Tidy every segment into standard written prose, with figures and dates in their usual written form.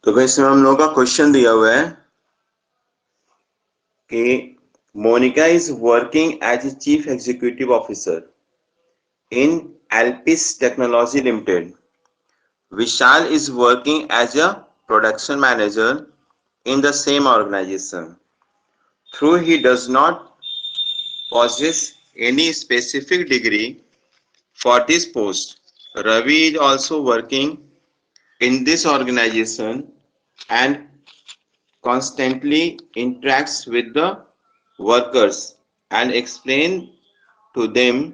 तो भाई इसमें हम लोगों का क्वेश्चन दिया हुआ है कि Monica is working as a chief executive officer in Elpis technology limited. Vishal is working as a production manager in the same organization. Though he does not possess any specific degree for this post, Ravi is also working in this organization and constantly interacts with the workers and explains to them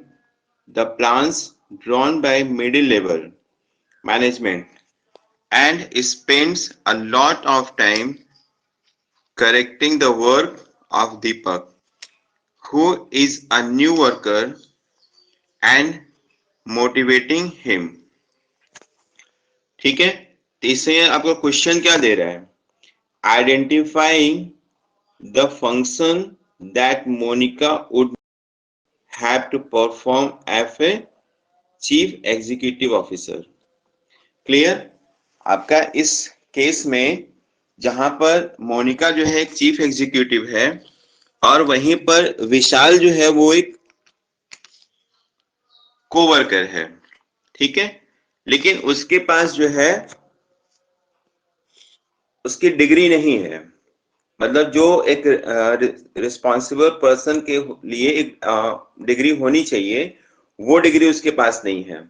the plans drawn by middle level management and spends a lot of time correcting the work of Deepak, who is a new worker, and motivating him. ठीक है, तो इससे आपका question क्या दे रहा है? Identifying the function that Monica would have to perform as a chief executive officer. Clear? आपका इस केस में जहां पर मोनिका जो है एक चीफ एग्जीक्यूटिव है और वहीं पर विशाल जो है वो एक कोवर्कर है. ठीक है, लेकिन उसके पास जो है उसकी डिग्री नहीं है. मतलब जो एक रिस्पॉन्सिबल पर्सन के लिए एक डिग्री होनी चाहिए वो डिग्री उसके पास नहीं है.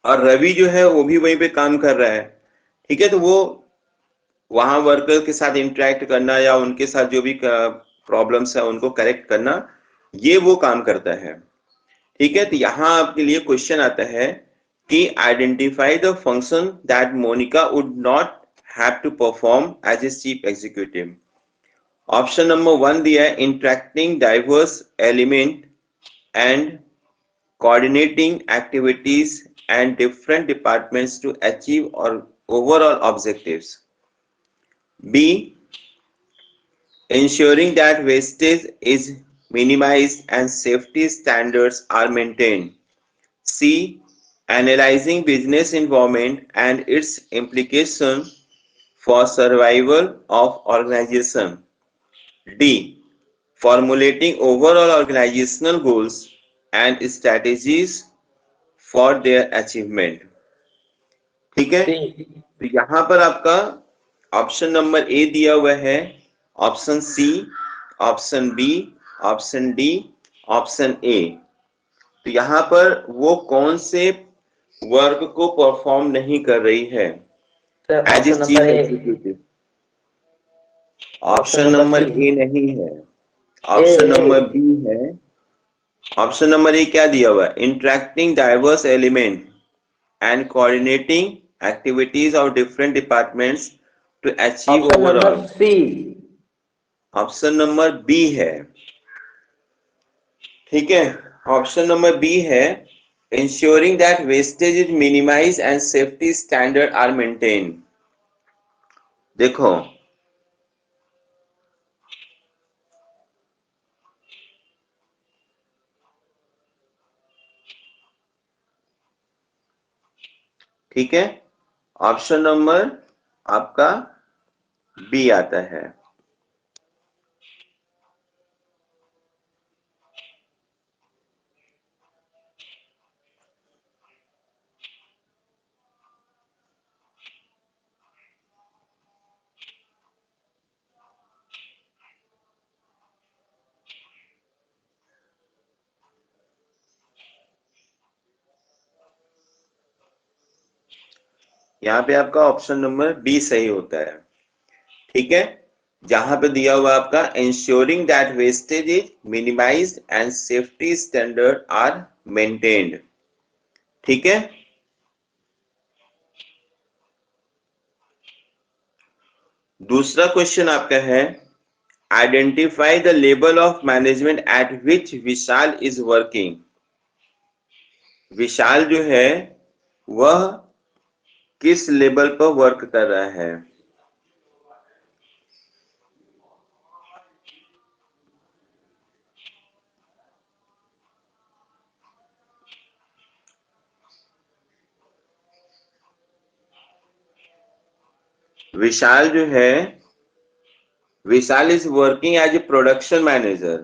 और रवि जो है वो भी वहीं पे काम कर रहा है. ठीक है, तो वो वहां वर्कर के साथ इंटरेक्ट करना या उनके साथ जो भी प्रॉब्लम्स है उनको करेक्ट करना, ये वो काम करता है. ठीक है, तो यहां आपके लिए क्वेश्चन आता है कि identify the function that Monica would not have to perform as a chief executive. Option number 1 दिया है interacting diverse element and coordinating activities and different departments to achieve or overall objectives. B. Ensuring that wastage is minimized and safety standards are maintained. C. Analyzing business environment and its implication for survival of organization. D. Formulating overall organizational goals and strategies for their achievement. ठीक है, तो यहां पर आपका option number ए दिया हुआ है, option C, option B, option D, option A. तो यहां पर वो कौन से वर्क को परफॉर्म नहीं कर रही है as a chief executive? Option number A नहीं है, ऑप्शन नंबर बी है. ऑप्शन नंबर ए क्या दिया हुआ है? Interacting diverse element and coordinating activities of different departments to achieve overall. Option number B है. ठीक है, ऑप्शन नंबर बी है ensuring that wastage is minimized and safety standards are maintained. देखो, ठीक है, ऑप्शन नंबर आपका बी आता है. यहाँ पे आपका ऑप्शन नंबर बी सही होता है. ठीक है, जहां पे दिया हुआ आपका ensuring that wastage is minimized and safety standards are maintained. ठीक है, दूसरा क्वेश्चन आपका है identify the level of management at which Vishal is working. Vishal जो है वह किस लेवल पर वर्क कर रहा है? विशाल जो है, Vishal is working as a production manager.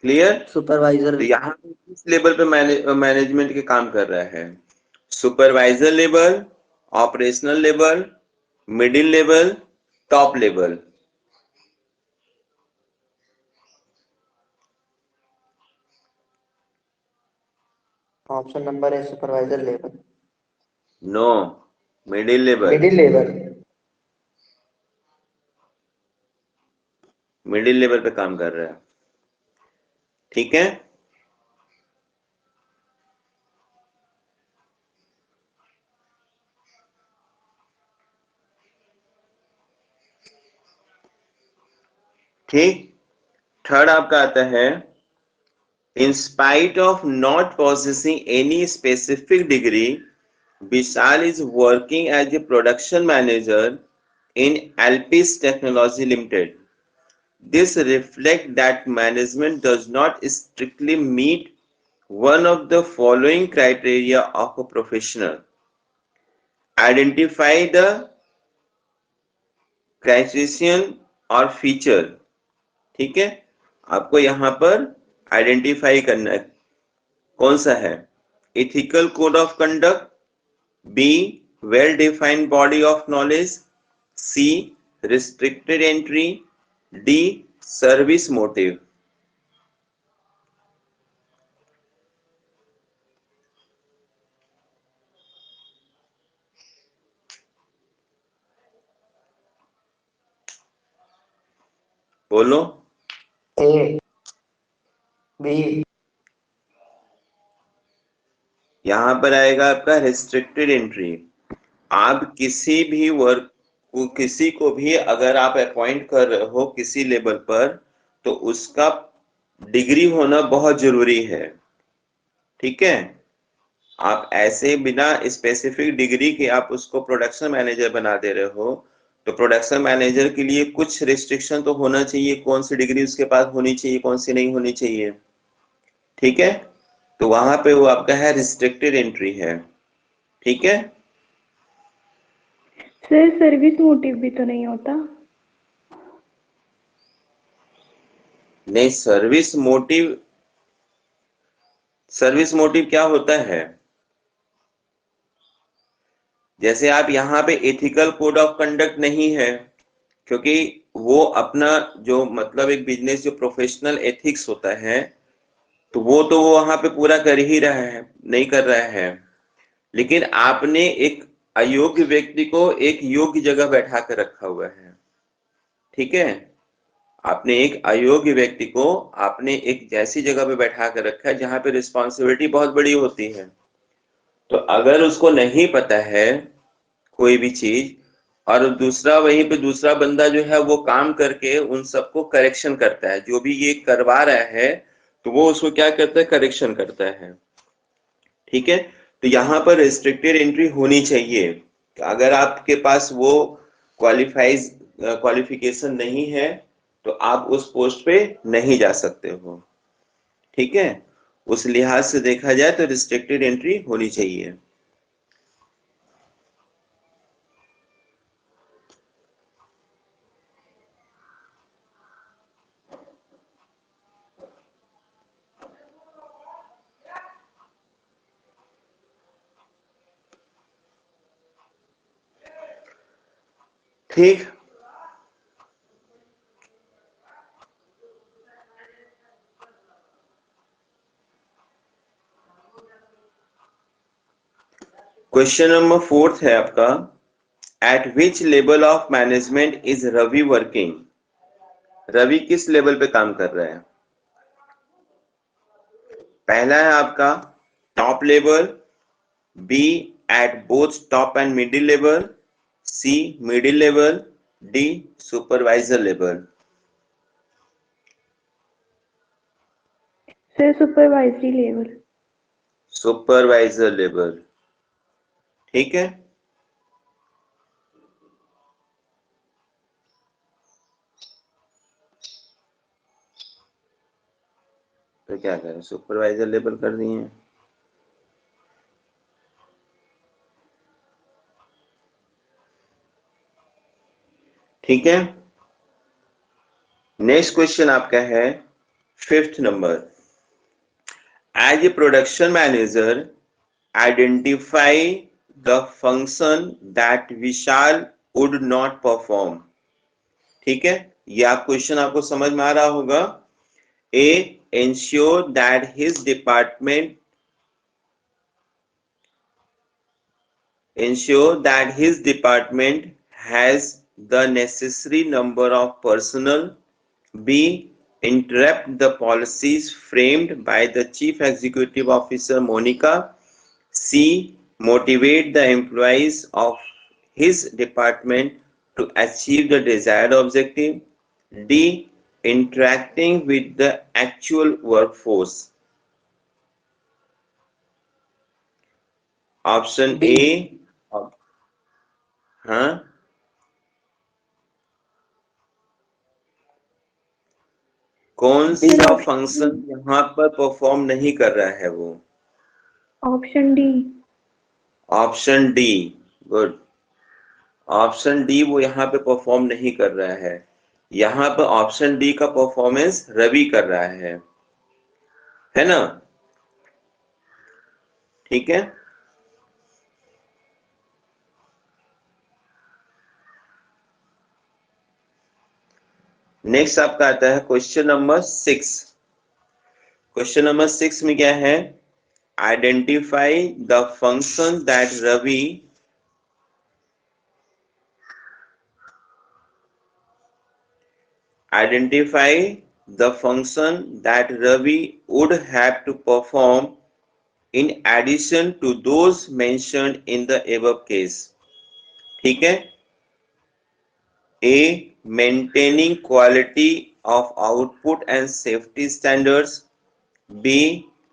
Clear? Supervisor. तो यहाँ पे किस लेवल पे मैनेजमेंट के काम कर रहा है? Supervisor level, operational level, middle level, top level. Option number है supervisor level. No, middle level. Middle level. Middle level पे काम कर रहा है। ठीक है, ठीक। थर्ड आपका आता है, in spite of not possessing any specific degree, Vishal is working as a production manager in Alpis Technology Limited. This reflects that management does not strictly meet one of the following criteria of a professional. Identify the criterion और feature. ठीक है, आपको यहां पर identify करना है कौन सा है। Ethical code of conduct, B well defined body of knowledge, C restricted entry, D service motive. बोलो। A, B. यहां पर आएगा आपका रिस्ट्रिक्टेड एंट्री। आप किसी भी वर्क को, किसी को भी अगर आप अपॉइंट कर रहे हो किसी लेवल पर, तो उसका डिग्री होना बहुत जरूरी है। ठीक है, आप ऐसे बिना स्पेसिफिक डिग्री के आप उसको प्रोडक्शन मैनेजर बना दे रहे हो, तो प्रोडक्शन मैनेजर के लिए कुछ रिस्ट्रिक्शन तो होना चाहिए, कौन सी डिग्री उसके पास होनी चाहिए, कौन सी नहीं होनी चाहिए। ठीक है, तो वहां पे वो आपका है रिस्ट्रिक्टेड एंट्री है। ठीक है, सर सर्विस मोटिव भी तो नहीं होता? नहीं, सर्विस मोटिव, सर्विस मोटिव क्या होता है? जैसे आप यहाँ पे एथिकल कोड ऑफ कंडक्ट नहीं है, क्योंकि वो अपना जो मतलब एक बिजनेस जो प्रोफेशनल एथिक्स होता है, तो वो वहां पे पूरा कर ही रहा है, नहीं कर रहा है। लेकिन आपने एक अयोग्य व्यक्ति को एक योग्य जगह बैठा कर रखा हुआ है। ठीक है, आपने एक अयोग्य व्यक्ति को आपने एक ऐसी जगह पे बैठा कर रखा है जहां पे रिस्पॉन्सिबिलिटी बहुत बड़ी होती है। तो अगर उसको नहीं पता है कोई भी चीज, और दूसरा वहीं पे दूसरा बंदा जो है वो काम करके उन सबको करेक्शन करता है, जो भी ये करवा रहा है तो वो उसको क्या करता है, करेक्शन करता है। ठीक है, तो यहाँ पर रिस्ट्रिक्टेड एंट्री होनी चाहिए। तो अगर आपके पास वो क्वालिफाइज क्वालिफिकेशन नहीं है, तो आप उस पोस्ट पे नहीं जा सकते हो। ठीक है, उस लिहाज से देखा जाए तो रिस्ट्रिक्टेड एंट्री होनी चाहिए। ठीक, क्वेश्चन नंबर 4 है आपका, at which level of management is Ravi working? Ravi किस लेवल पे काम कर रहा है? पहला है आपका top level, B at both top and middle level, C middle level, D supervisor level. Sir supervisory level. Supervisor level. ठीक है, तो क्या करें, सुपरवाइजर लेवल कर दिए। ठीक है, नेक्स्ट क्वेश्चन आपका है 5th नंबर। As a production manager identify the function that Vishal would not perform। ठीक है, ये आप क्वेश्चन आपको समझ में आ रहा होगा। A, ensure that his department has the necessary number of personnel। B, interrupt the policies framed by the Chief Executive Officer Monica। C, motivate the employees of his department to achieve the desired objective। D, interacting with the actual workforce। Option B। ए, हाँ, कौन B। सा function यहाँ पर perform नहीं कर रहा है वो? Option D. Option D, good. Option D वो यहाँ पे परफॉर्म नहीं कर रहा है। यहाँ पर ऑप्शन डी का परफॉर्मेंस रवि कर रहा है ना? ठीक है, नेक्स्ट आपका आता है क्वेश्चन नंबर 6। क्वेश्चन नंबर 6 में क्या है? Identify the function that Ravi would have to perform in addition to those mentioned in the above case। ठीक है, A, maintaining quality of output and safety standards। B,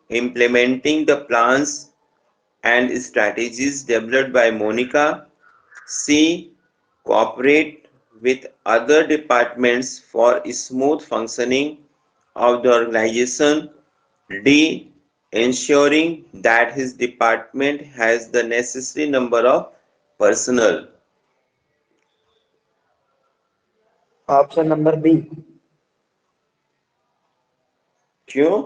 implementing the plans and strategies developed by Monica। C, cooperate with other departments for smooth functioning of the organization। D, ensuring that his department has the necessary number of personnel। Option number B. क्यों?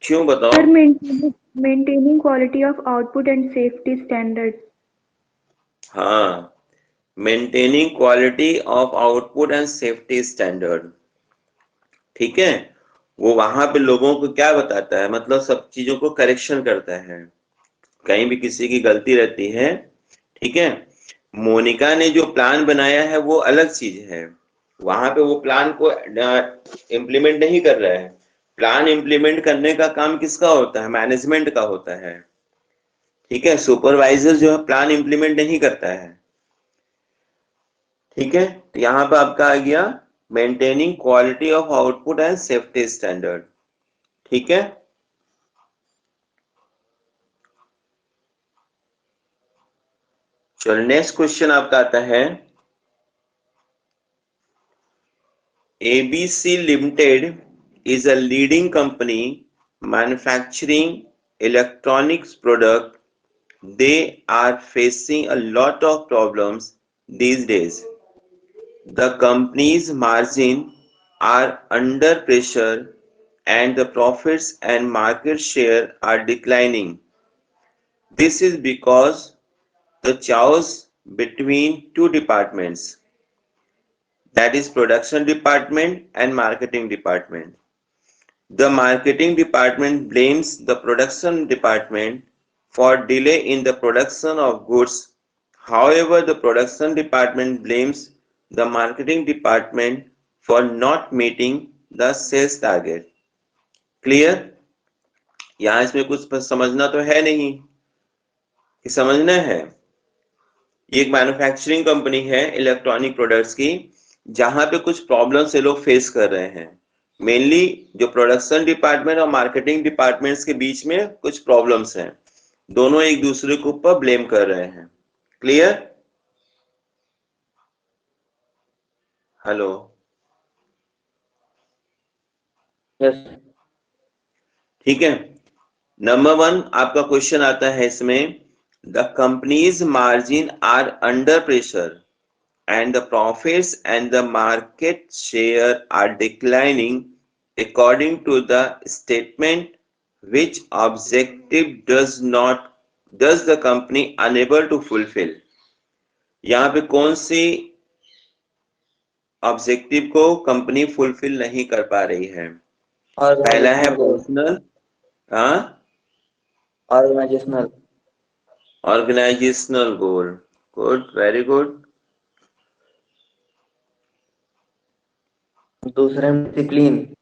क्यों बताओ? Sir, maintaining quality of output and safety standard. हाँ, maintaining quality of output and safety standard. ठीक है, वो वहां पे लोगों को क्या बताता है, मतलब सब चीजों को करेक्शन करता है, कहीं भी किसी की गलती रहती है। ठीक है, मोनिका ने जो प्लान बनाया है वो अलग चीज है, वहां पे वो प्लान को इम्प्लीमेंट नहीं कर रहा है। प्लान इम्प्लीमेंट करने का काम किसका होता है? मैनेजमेंट का होता है। ठीक है, सुपरवाइजर जो है प्लान इम्प्लीमेंट नहीं करता है। ठीक है, तो यहाँ पे आपका आ गया maintaining quality of output and safety standard. ठीक है, चलो नेक्स्ट क्वेश्चन आपका आता है ABC Limited is a leading company manufacturing electronics product। They are facing a lot of problems these days। The company's margin are under pressure and the profits and market share are declining। This is because the chaos between two departments, that is production department and marketing department। The marketing department blames the production department for delay in the production of goods। However, the production department blames the marketing department for not meeting the sales target। Clear? यहां इसमें कुछ समझना तो है नहीं कि समझना है? ये एक मैन्युफैक्चरिंग कंपनी है इलेक्ट्रॉनिक प्रोडक्ट्स की, जहां पे कुछ प्रॉब्लम से लोग फेस कर रहे हैं। मेनली जो प्रोडक्शन डिपार्टमेंट और मार्केटिंग डिपार्टमेंट्स के बीच में कुछ प्रॉब्लम्स हैं, दोनों एक दूसरे के ऊपर ब्लेम कर रहे हैं। क्लियर? Hello, yes. ठीक है। नंबर 1 आपका क्वेश्चन आता है इसमें, the company's margin are under pressure and the profits and the market share are declining according to the statement, which objective does the company unable to fulfill? यहाँ पे कौन सी ऑब्जेक्टिव को कंपनी फुलफिल नहीं कर पा रही है? पहला है personal, organisational goal. Good, very good. दूसरे में डिसिप्लिन।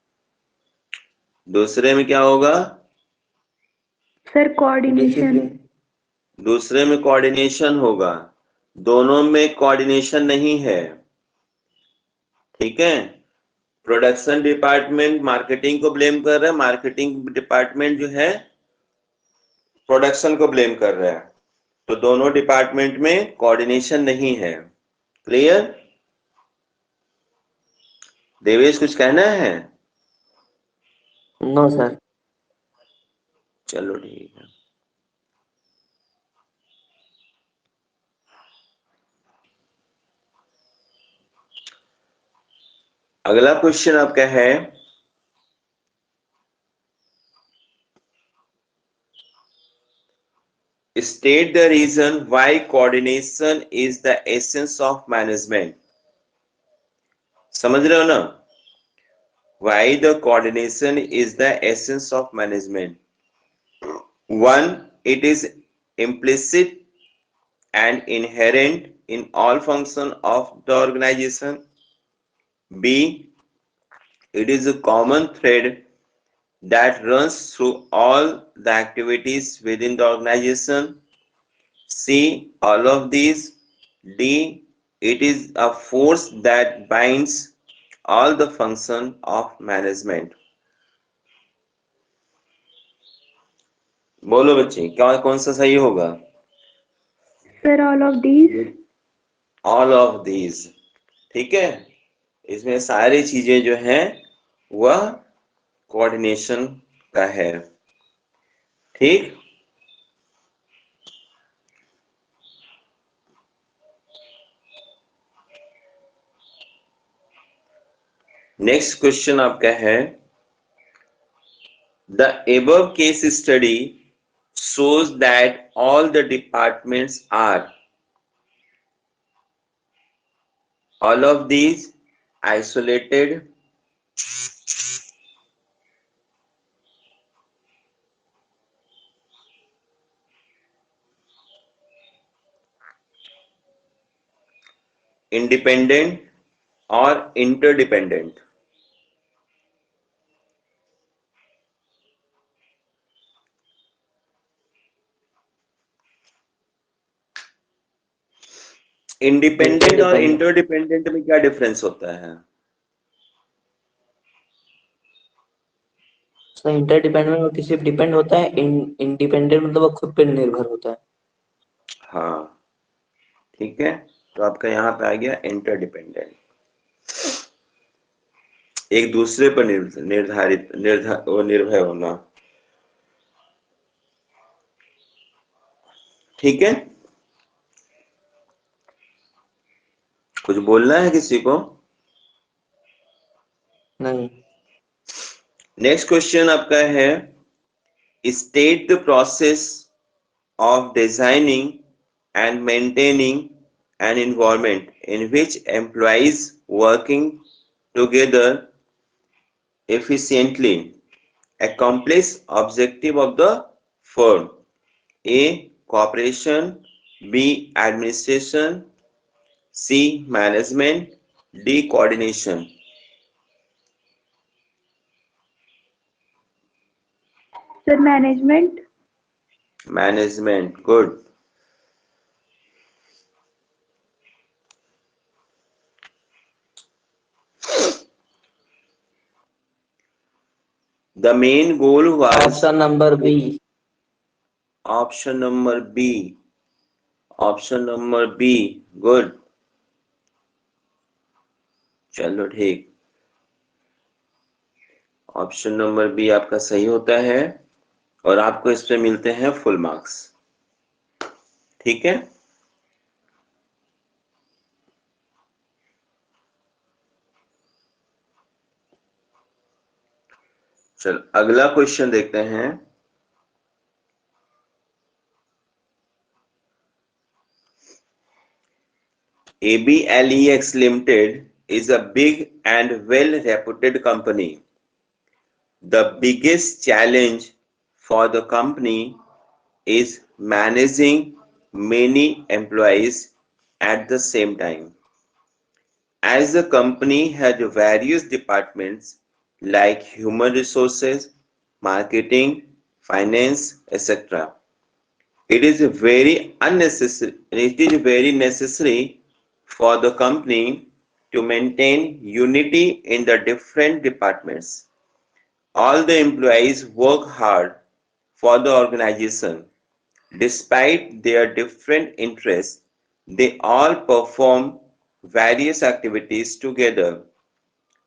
दूसरे में क्या होगा सर? कोऑर्डिनेशन। दूसरे में कोऑर्डिनेशन होगा। दोनों में कोऑर्डिनेशन नहीं है, ठीक है। प्रोडक्शन डिपार्टमेंट मार्केटिंग को ब्लेम कर रहा है, मार्केटिंग डिपार्टमेंट जो है प्रोडक्शन को ब्लेम कर रहा है, तो दोनों डिपार्टमेंट में कोऑर्डिनेशन नहीं है। क्लियर? देवेश कुछ कहना है? No sir. चलो ठीक है। अगला क्वेश्चन आपका है, state the reason why coordination is the essence of management। समझ रहे हो ना? Why the coordination is the essence of management? One, it is implicit and inherent in all functions of the organization. B, it is a common thread that runs through all the activities within the organization. C, all of these. D, it is a force that binds all the function of management। बोलो बच्चे, क्या कौन सा सही होगा? Sir all of these. All of these, ठीक है। इसमें सारी चीजें जो हैं वह कोऑर्डिनेशन का है, ठीक। नेक्स्ट क्वेश्चन आपका है, the above case study shows that all the departments are all of these isolated, independent or interdependent। Independent और इंटरडिपेंडेंट में क्या डिफरेंस होता है? इंटरडिपेंडेंट में किसी पे डिपेंड होता है, इंडिपेंडेंट मतलब वो खुद पे निर्भर होता है। हाँ ठीक है, तो आपका यहाँ पे आ गया इंटरडिपेंडेंट, एक दूसरे पर निर्भर होना, ठीक है। कुछ बोलना है किसी को? नहीं। नेक्स्ट क्वेश्चन आपका है, state the process of designing and maintaining an environment in which employees working together efficiently accomplish objective of the firm. A, cooperation. B, administration. C, management. D, coordination। Sir management. Management, good. The main goal was option number B. Option number B, option number B, good. चलो ठीक, option number B आपका सही होता है और आपको इस पे मिलते हैं फुल मार्क्स। ठीक है, चल अगला क्वेश्चन देखते हैं। ABLEX Limited is a big and well-reputed company. The biggest challenge for the company is managing many employees at the same time. As the company has various departments like human resources, marketing, finance, etc. It is very necessary for the company to maintain unity in the different departments. All the employees work hard for the organization. Despite their different interests, they all perform various activities together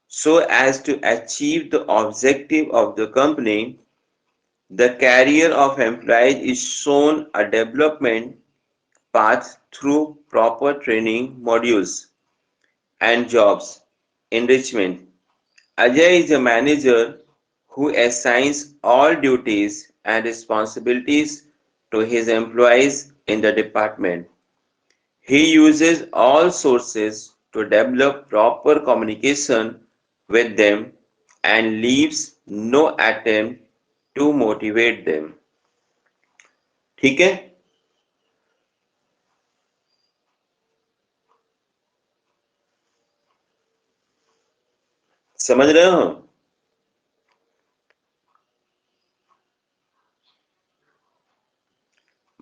so as to achieve the objective of the company. The career of employees is shown a development path through proper training modules and jobs enrichment. Ajay is a manager who assigns all duties and responsibilities to his employees in the department. He uses all sources to develop proper communication with them and leaves no attempt to motivate them. ठीक है, समझ रहे हो?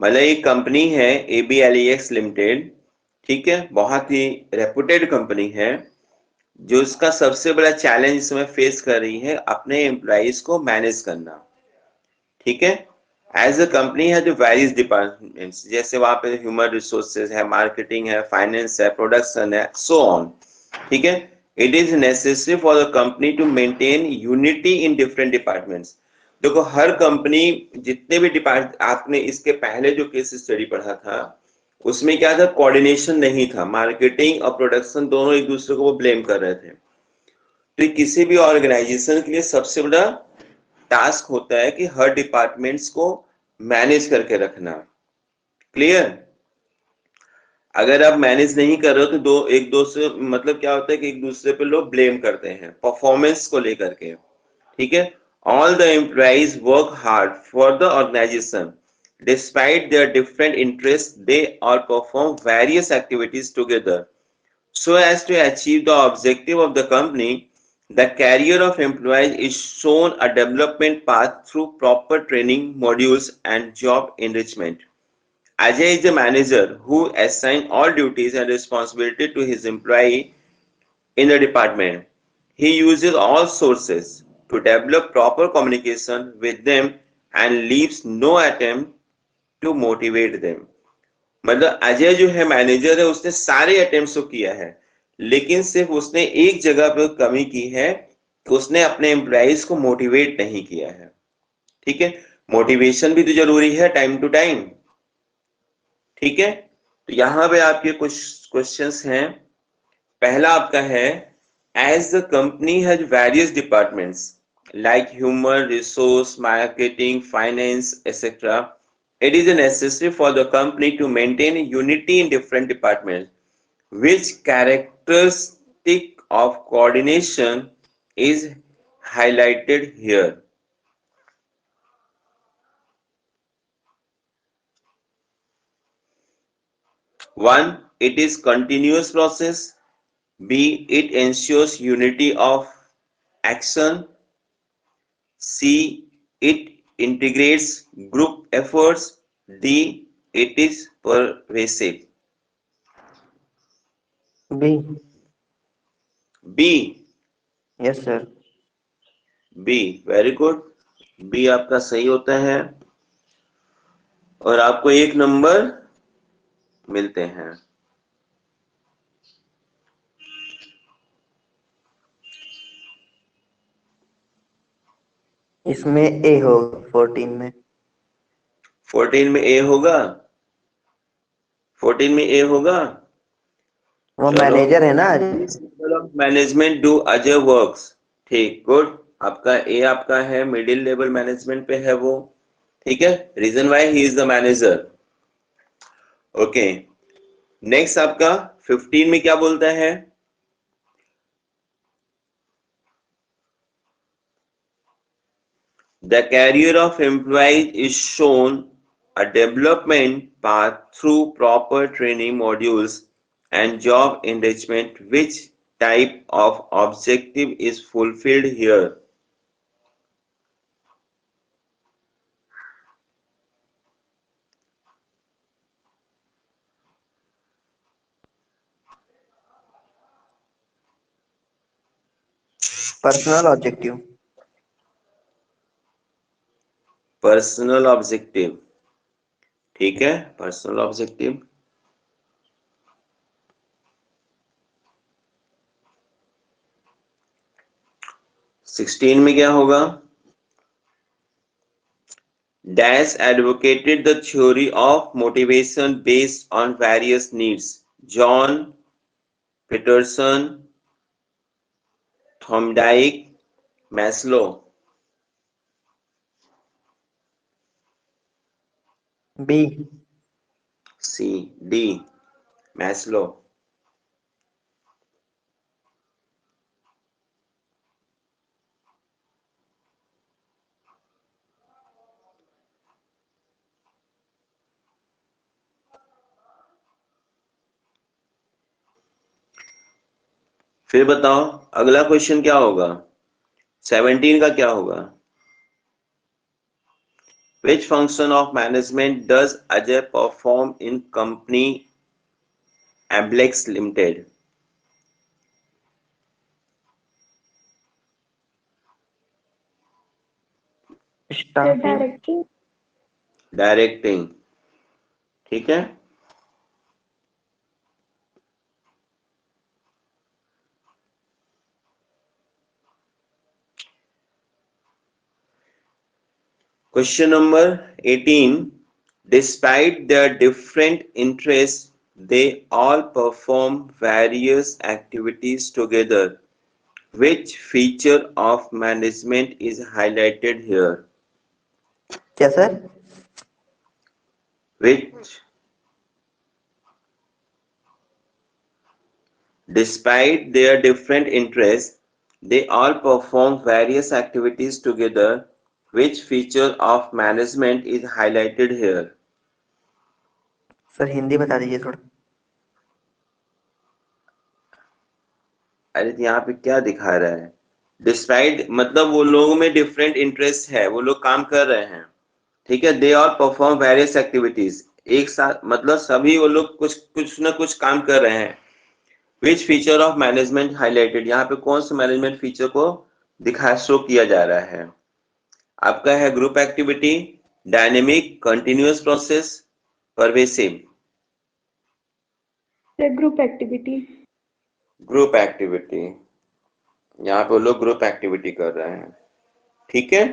मतलब एक company है ABLEX limited, ठीक है, बहुत ही रेपुटेड कंपनी है, जो इसका सबसे बड़ा चैलेंज इस समय फेस कर रही है अपने एम्प्लॉइज को मैनेज करना। ठीक है, एज अ कंपनी है जो वेरियस डिपार्टमेंट्स, जैसे वहां पे ह्यूमन रिसोर्सेज है, मार्केटिंग है, फाइनेंस है, प्रोडक्शन है, सो ऑन। ठीक है, it is necessary for the company to maintain unity in different departments. देखो हर कंपनी जितने भी डिपार्ट, आपने इसके पहले जो केस स्टडी पढ़ा था उसमें क्या था, कोऑर्डिनेशन नहीं था, मार्केटिंग और प्रोडक्शन दोनों एक दूसरे को वो ब्लेम कर रहे थे। तो किसी भी ऑर्गेनाइजेशन के लिए सबसे बड़ा टास्क होता है कि हर डिपार्टमेंट्स को मैनेज करके रखना। क्लियर? अगर आप मैनेज नहीं कर रहे हो तो एक दूसरे, मतलब क्या होता है कि एक दूसरे पे लोग ब्लेम करते हैं परफॉर्मेंस को लेकर के। ठीक है, all the employees work hard for the organisation despite their different interest, they all perform various activities together so as to achieve the objective of the company. The career of employees is shown a development path through proper training modules and job enrichment. Ajay is the manager who assigns all duties and responsibility to his employee in the department. He uses all sources to develop proper communication with them and leaves no attempt to motivate them. मतलब अजय जो है manager है, उसने सारे attempts तो किया है, लेकिन सिर्फ उसने एक जगह पर कमी की है कि उसने अपने एम्प्लॉइज को मोटिवेट नहीं किया है। ठीक है, मोटिवेशन भी तो जरूरी है टाइम टू टाइम। ठीक है, तो यहां पे आपके कुछ क्वेश्चंस हैं। पहला आपका है, as the company has various departments like human resource, marketing, finance etcetera, it is necessary for the company to maintain unity in different departments. Which characteristic of coordination is highlighted here? One, it is continuous process. B, it ensures unity of action. C, it integrates group efforts. D, it is pervasive. B. B. Yes sir. B, very good, B आपका सही होता है और आपको 1 number मिलते हैं। इसमें A होगा 14 में। 14 में ए होगा, 14 में ए होगा। वो चलो, मैनेजर है ना। मैनेजमेंट डू अजय वर्क्स, ठीक, गुड। आपका ए आपका है मिडिल लेवल मैनेजमेंट पे है वो, ठीक है। Reason why he is the manager. Okay, next आपका 15 में क्या बोलता है? The career of employees is shown a development path through proper training modules and job enrichment. Which type of objective is fulfilled here? Personal objective. Personal objective, ठीक है, personal objective. Sixteen में क्या होगा? Dash advocated the theory of motivation based on various needs. John Peterson, Thorndike, Maslow. B. C, D, Maslow. फिर बताओ अगला question क्या होगा? 17 का क्या होगा? Which function of management does Ajay perform in company Amblex Limited? Staffing. Directing. Directing, ठीक है। Question number 18. Despite their different interests, they all perform various activities together. Which feature of management is highlighted here? क्या sir? Which, despite their different interests, they all perform various activities together. Which feature of management is highlighted here? Sir Hindi बता दीजिए थोड़ा। अरे यहाँ पे क्या दिखा रहा है? डिस्पाइट मतलब वो लोगों में डिफरेंट इंटरेस्ट है, वो लोग काम कर रहे हैं, ठीक है। दे ऑल परफॉर्म वेरियस एक्टिविटीज, एक साथ मतलब सभी वो लोग कुछ कुछ ना कुछ काम कर रहे हैं। Which feature of management highlighted, यहाँ पे कौन सा मैनेजमेंट फीचर को शो किया जा रहा है? आपका है group activity, dynamic, continuous process, pervasive. Group activity. Group activity, यहाँ पे लोग ग्रुप एक्टिविटी कर रहे हैं, ठीक है।